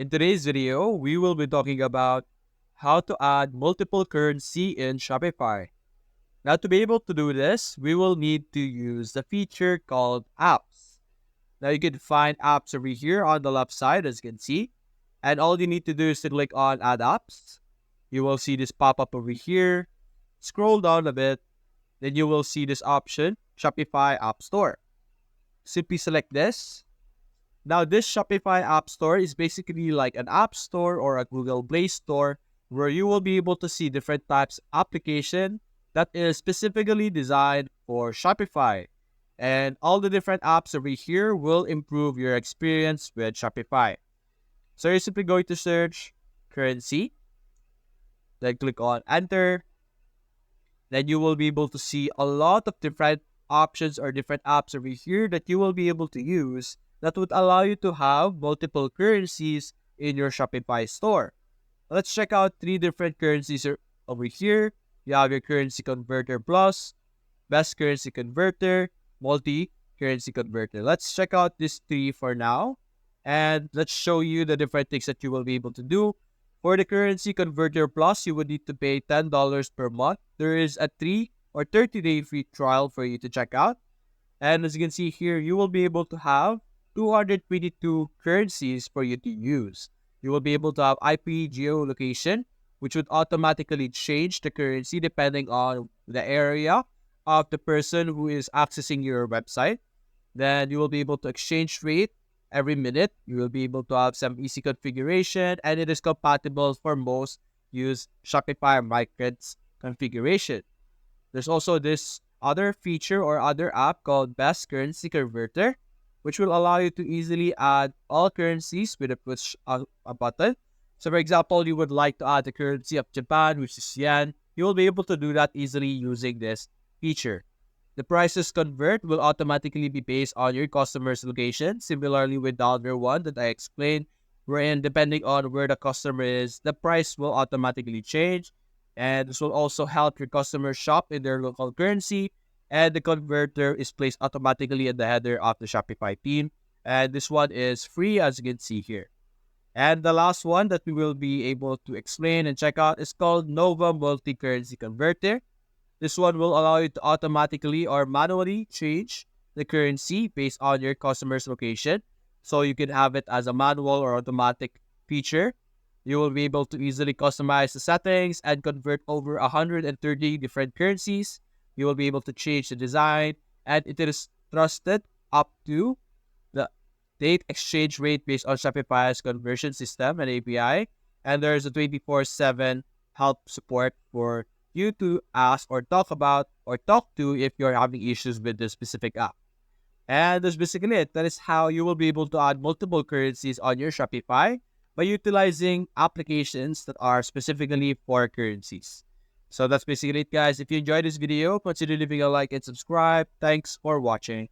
In today's video, we will be talking about how to add multiple currency in Shopify. Now, to be able to do this, we will need to use the feature called apps. Now, you can find apps over here on the left side, as you can see. And all you need to do is to click on add apps. You will see this pop up over here. Scroll down a bit. Then you will see this option, Shopify App Store. Simply select this. Now, this Shopify App Store is basically like an App Store or a Google Play Store where you will be able to see different types of application that is specifically designed for Shopify. And all the different apps over here will improve your experience with Shopify. So you're simply going to search currency, then click on enter. Then you will be able to see a lot of different options or different apps over here that you will be able to use that would allow you to have multiple currencies in your Shopify store. Let's check out three different currencies over here. You have your currency converter plus, best currency converter, multi-currency converter. Let's check out these three for now. And let's show you the different things that you will be able to do. For the currency converter plus, you would need to pay $10 per month. There is a 3 or 30-day free trial for you to check out. And as you can see here, you will be able to have 222 currencies for you to use. You will be able to have IP geolocation, which would automatically change the currency depending on the area of the person who is accessing your website. Then you will be able to exchange rate every minute. You will be able to have some easy configuration, and it is compatible for most use Shopify markets configuration. There's also this other feature or other app called Best Currency Converter, which will allow you to easily add all currencies with a push a button. So for example, you would like to add the currency of Japan, which is yen. You will be able to do that easily using this feature. The prices convert will automatically be based on your customer's location, similarly with the other one that I explained, wherein depending on where the customer is, the price will automatically change. And this will also help your customers shop in their local currency. And the converter is placed automatically in the header of the Shopify theme. And this one is free, as you can see here. And the last one that we will be able to explain and check out is called Nova Multi-Currency Converter. This one will allow you to automatically or manually change the currency based on your customer's location. So you can have it as a manual or automatic feature. You will be able to easily customize the settings and convert over 130 different currencies. You will be able to change the design, and it is trusted up to the date exchange rate based on Shopify's conversion system and API. And there's a 24/7 help support for you to ask or talk about or talk to if you're having issues with this specific app. And that's basically it. That is how you will be able to add multiple currencies on your Shopify by utilizing applications that are specifically for currencies. So that's basically it, guys. If you enjoyed this video, consider leaving a like and subscribe. Thanks for watching.